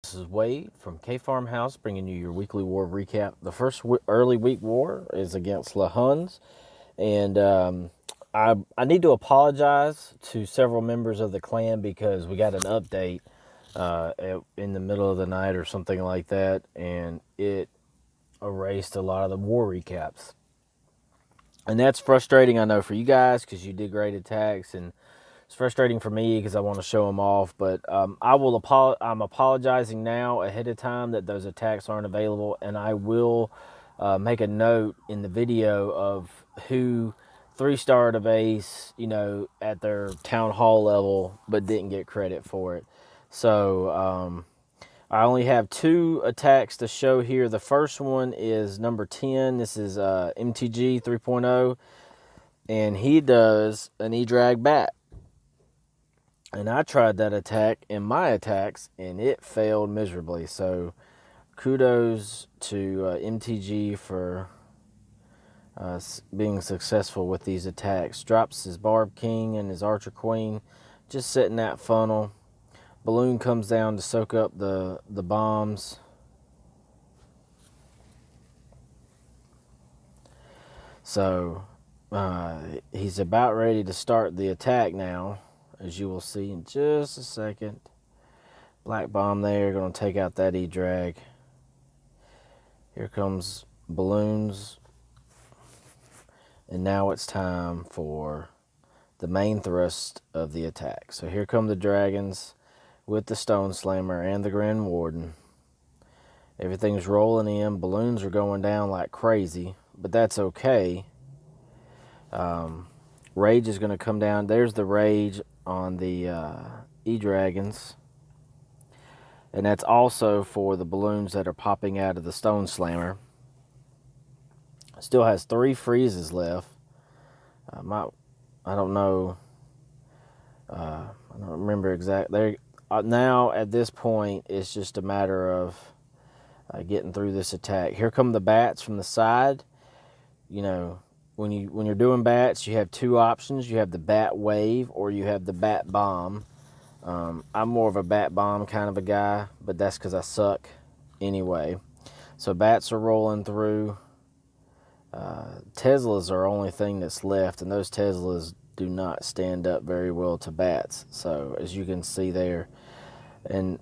This is Wade from KFarmhouse bringing you your weekly war recap. The first early week war is against the Huns, and I need to apologize to several members of the clan because we got an update in the middle of the night or something like that, and it erased a lot of the war recaps. And that's frustrating, I know, for you guys because you did great attacks, and it's frustrating for me because I want to show them off. But I'm apologizing now ahead of time that those attacks aren't available, and I will make a note in the video of who 3-starred a base, at their town hall level, but didn't get credit for it. So I only have 2 attacks to show here. The first one is number 10. This is MTG 3.0, and he does an Edragbat. And I tried that attack in my attacks, and it failed miserably. So kudos to MTG for being successful with these attacks. Drops his Barb King and his Archer Queen, just setting that funnel. Balloon comes down to soak up the bombs. So he's about ready to start the attack now, as you will see in just a second. Black bomb there, going to take out that E-Drag. Here comes balloons. And now it's time for the main thrust of the attack. So here come the dragons with the Stone Slammer and the Grand Warden. Everything's rolling in. Balloons are going down like crazy, but that's okay. Rage is going to come down. There's the Rage on the E-Dragons. And that's also for the balloons that are popping out of the Stone Slammer. Still has 3 freezes left. I don't know. I don't remember exactly. Now, at this point, it's just a matter of getting through this attack. Here come the bats from the side. When you're doing bats, you have 2 options. You have the bat wave or you have the bat bomb. I'm more of a bat bomb kind of a guy, but that's because I suck anyway. So bats are rolling through. Teslas are the only thing that's left, and those Teslas do not stand up very well to bats. So as you can see there, and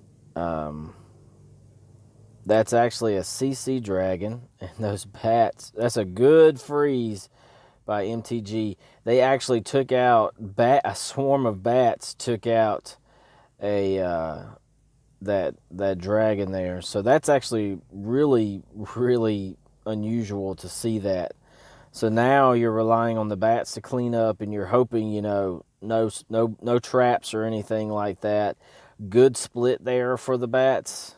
that's actually a CC dragon, and those bats, that's a good freeze by MTG. They actually took out a swarm of bats, took out that dragon there. So that's actually really, really unusual to see that. So now you're relying on the bats to clean up, and you're hoping, no traps or anything like that. Good split there for the bats.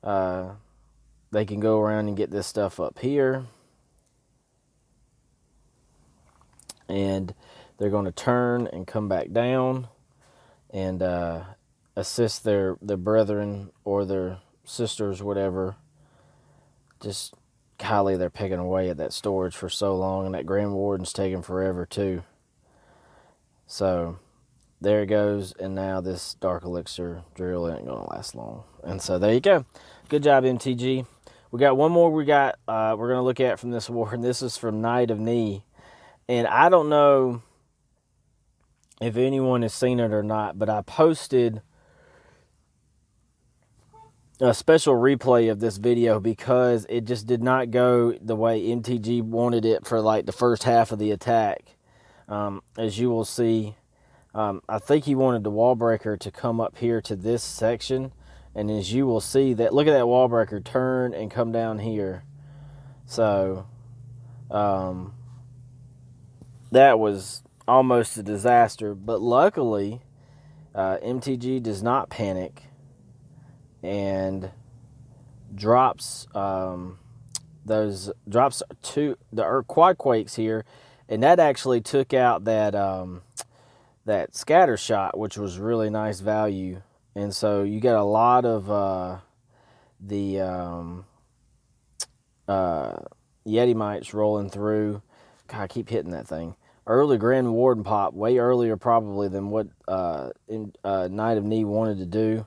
They can go around and get this stuff up here. And they're going to turn and come back down and assist their brethren or their sisters, whatever. Just golly, they're picking away at that storage for so long, and that Grand Warden's taking forever too. So there it goes, and now this Dark Elixir drill ain't gonna last long. And so there you go. Good job, MTG. We got one more we're gonna look at from this war, and this is from Knight of Knee. And I don't know if anyone has seen it or not, but I posted a special replay of this video because it just did not go the way MTG wanted it for like the first half of the attack. As you will see, I think he wanted the wall breaker to come up here to this section, and as you will see, that look at that wall breaker turn and come down here. So that was almost a disaster, but luckily MTG does not panic and drops the quad quakes here, and that actually took out that scatter shot, which was really nice value. And so you got a lot of the Yeti mites rolling through. God, I keep hitting that thing. Early Grand Warden pop, way earlier probably than what Knight of Knee wanted to do.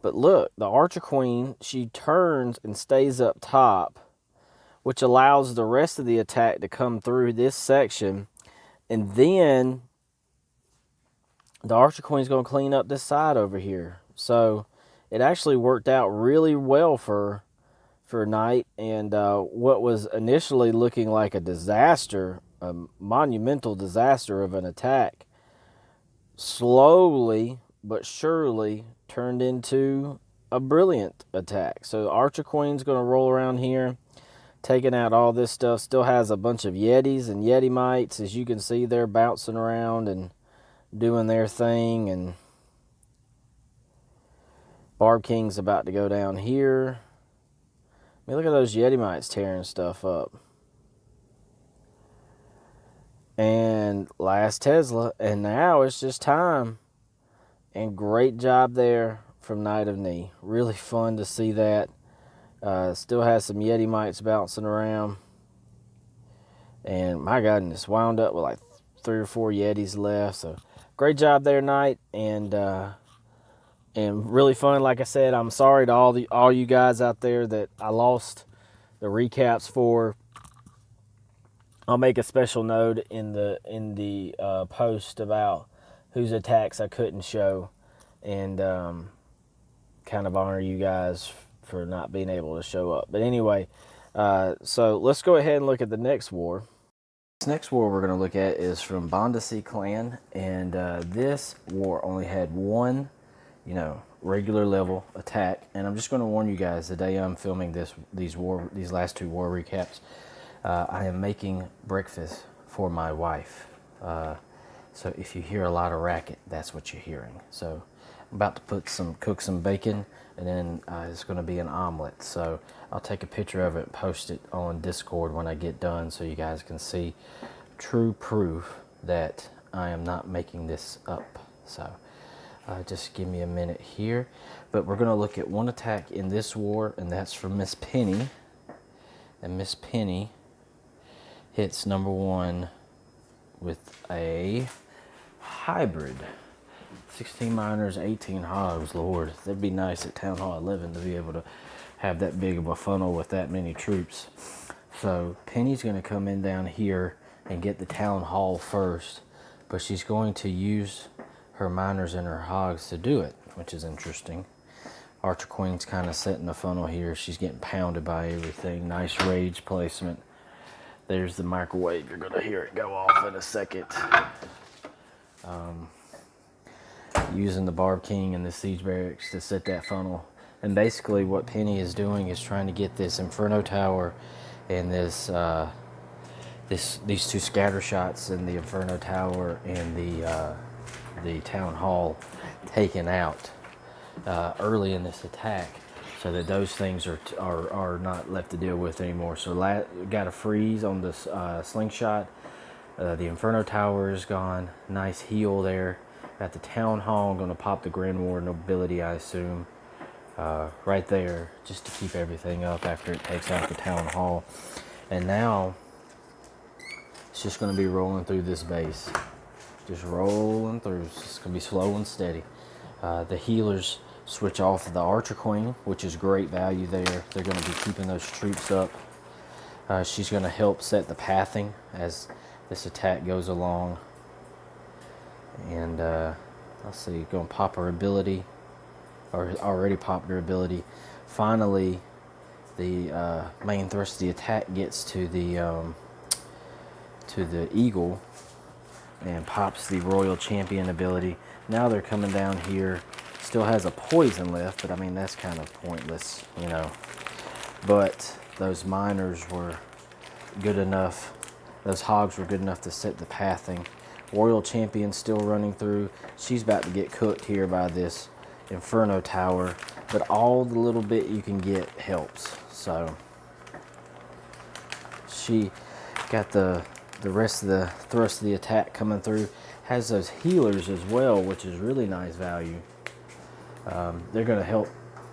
But look, the Archer Queen, she turns and stays up top, which allows the rest of the attack to come through this section. And then the Archer Queen's going to clean up this side over here. So it actually worked out really well for Knight. And what was initially looking like a disaster, a monumental disaster of an attack, slowly but surely turned into a brilliant attack. So Archer Queen's going to roll around here, taking out all this stuff. Still has a bunch of Yetis and Yeti mites. As you can see, they're bouncing around and doing their thing. And Barb King's about to go down here. I mean, look at those Yeti mites tearing stuff up. And last Tesla. And now it's just time. And great job there from Knight of Knee. Really fun to see that. Still has some Yeti mites bouncing around. And my goodness, wound up with like 3 or 4 Yetis left. So great job there, Knight. And really fun. Like I said, I'm sorry to all you guys out there that I lost the recaps for. I'll make a special note in the post about whose attacks I couldn't show, and kind of honor you guys for not being able to show up. But anyway, so let's go ahead and look at the next war. This next war we're going to look at is from Bondensee Clan, and this war only had one, regular level attack. And I'm just going to warn you guys, the day I'm filming these last 2 war recaps, I am making breakfast for my wife. So if you hear a lot of racket, that's what you're hearing. So I'm about to cook some bacon, and then it's going to be an omelet. So I'll take a picture of it and post it on Discord when I get done, so you guys can see true proof that I am not making this up. So just give me a minute here. But we're going to look at one attack in this war, and that's from Miss Penny. And Miss Penny hits number 1 with a hybrid. 16 miners, 18 hogs. Lord, that'd be nice at Town Hall 11 to be able to have that big of a funnel with that many troops. So Penny's going to come in down here and get the Town Hall first, but she's going to use her miners and her hogs to do it, which is interesting. Archer Queen's kind of setting the funnel here. She's getting pounded by everything. Nice rage placement. There's the microwave. You're going to hear it go off in a second. Using the Barb King and the Siege Barracks to set that funnel. And basically what Penny is doing is trying to get this Inferno Tower and these 2 scatter shots in the Inferno Tower and the Town Hall taken out early in this attack, so that those things are not left to deal with anymore. So got a freeze on this slingshot. The Inferno Tower is gone. Nice heal there. Got the Town Hall. I'm going to pop the Grand War Nobility, I assume, right there, just to keep everything up after it takes out the Town Hall. And now it's just going to be rolling through this base. Just rolling through. It's just going to be slow and steady. The healers switch off of the Archer Queen, which is great value there. They're going to be keeping those troops up. She's going to help set the pathing as this attack goes along. And let's see, going to pop her ability, or already popped her ability. Finally, the main thrust of the attack gets to the Eagle and pops the Royal Champion ability. Now they're coming down here. Still has a poison left, but I mean, that's kind of pointless, But those miners were good enough. Those hogs were good enough to set the pathing. Royal Champion still running through. She's about to get cooked here by this Inferno Tower, but all the little bit you can get helps. So she got the rest of the thrust of the attack coming through. Has those healers as well, which is really nice value. They're going to help.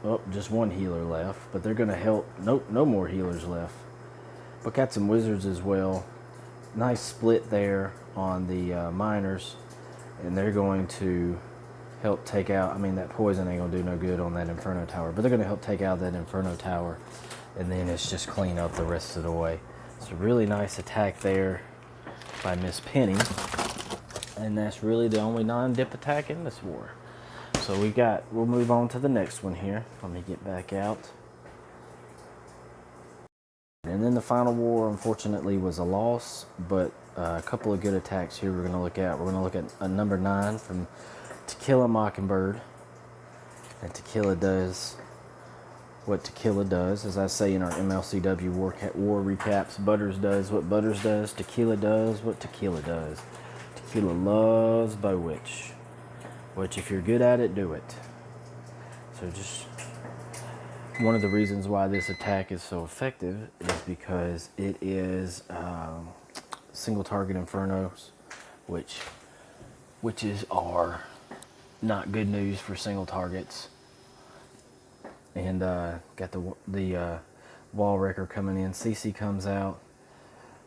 Oh, just one healer left, but they're going to help. Nope, no more healers left. But got some wizards as well. Nice split there on the miners, and they're going to help take out, I mean, that poison ain't gonna do no good on that Inferno Tower, but they're gonna help take out that Inferno Tower, and then it's just clean up the rest of the way. It's a really nice attack there by Miss Penny, and that's really the only non-dip attack in this war. So we'll move on to the next one here. Let me get back out. And then the final war, unfortunately, was a loss, but a couple of good attacks here we're going to look at. We're going to look at a number 9 from TquilaMockinbrd. And Tequila does what Tequila does. As I say in our MLCW war recaps, Butters does what Butters does. Tequila does what Tequila does. Tequila loves Bowitch, which if you're good at it, do it. So just one of the reasons why this attack is so effective is because it is single target infernos, which are not good news for single targets. And got the wall wrecker coming in. CC comes out.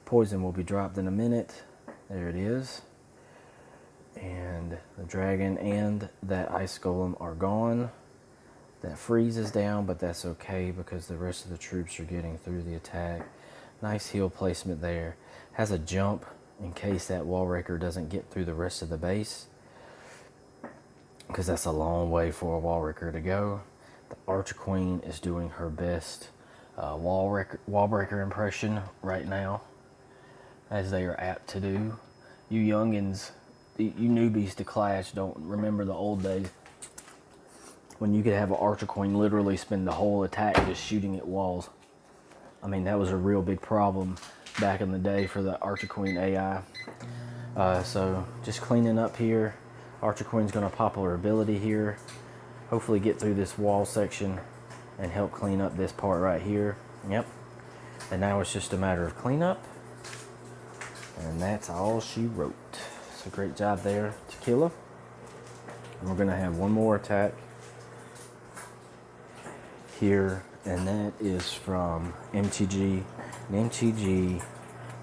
Poison will be dropped in a minute. There it is. And the dragon and that ice golem are gone. That freeze is down, but that's okay because the rest of the troops are getting through the attack. Nice heal placement there. Has a jump in case that wall wrecker doesn't get through the rest of the base, because that's a long way for a wall wrecker to go. The Archer Queen is doing her best wall breaker impression right now, as they are apt to do. You youngins, you newbies to Clash don't remember the old days when you could have an Archer Queen literally spend the whole attack just shooting at walls. I mean, that was a real big problem back in the day for the Archer Queen AI. So just cleaning up here. Archer Queen's going to pop her ability here. Hopefully get through this wall section and help clean up this part right here. Yep. And now it's just a matter of cleanup. And that's all she wrote. So great job there, Tequila. And we're going to have one more attack here, and that is from MTG. And MTG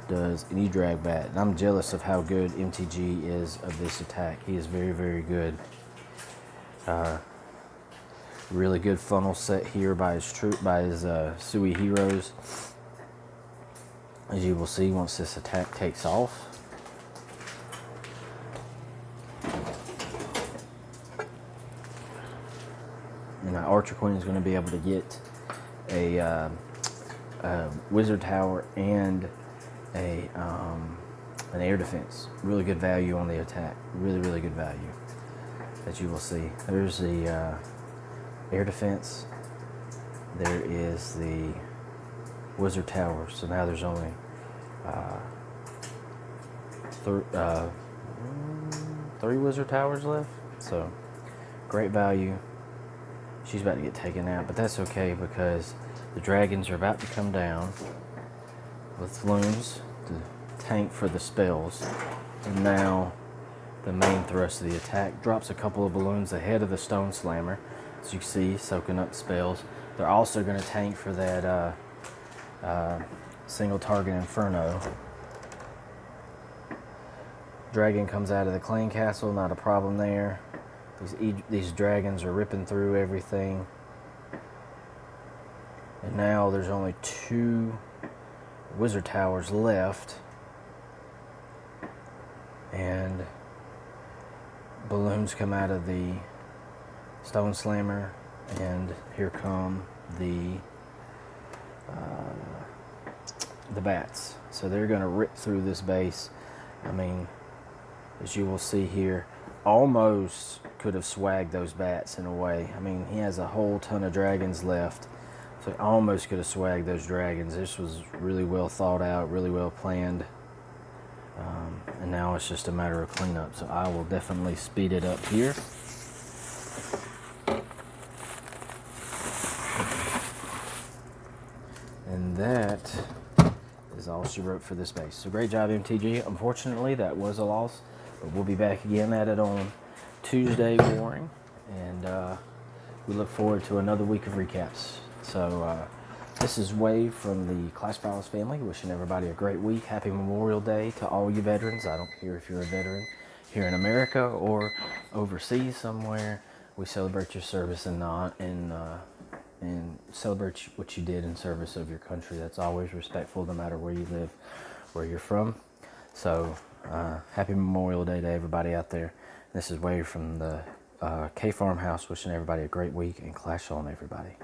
does an Edragbat, and I'm jealous of how good MTG is of this attack. He is very, very good. Really good funnel set here by his Sui heroes. As you will see once this attack takes off. And the Archer Queen is going to be able to get a Wizard Tower and an air defense. Really good value on the attack. Really, really good value. As you will see. There's the air defense. There is the Wizard Tower. So now there's only 3 Wizard Towers left. So great value. She's about to get taken out, but that's okay because the dragons are about to come down with loons to tank for the spells. And now the main thrust of the attack drops a couple of balloons ahead of the Stone Slammer, as you see, soaking up spells. They're also going to tank for that single target Inferno. Dragon comes out of the Clan Castle, not a problem there. These dragons are ripping through everything. And now there's only 2 Wizard Towers left. And balloons come out of the Stone Slammer. And here come the bats. So they're going to rip through this base. I mean, as you will see here, almost could have swagged those bats in a way. I mean, he has a whole ton of dragons left, so he almost could have swagged those dragons. This was really well thought out, really well planned, and now it's just a matter of cleanup. So I will definitely speed it up here. And that is all she wrote for this base. So great job, MTG. Unfortunately, that was a loss, but we'll be back again at it on Tuesday warring, and we look forward to another week of recaps. So this is Wade from the Clash Files family, wishing everybody a great week. Happy Memorial Day to all you veterans. I don't care if you're a veteran. here in America or overseas somewhere. We celebrate your service and celebrate what you did in service of your country. That's always respectful, no matter where you live, where you're from. So, happy Memorial Day to everybody out there. This is Wade from the KFarmhouse, wishing everybody a great week, and clash on, everybody.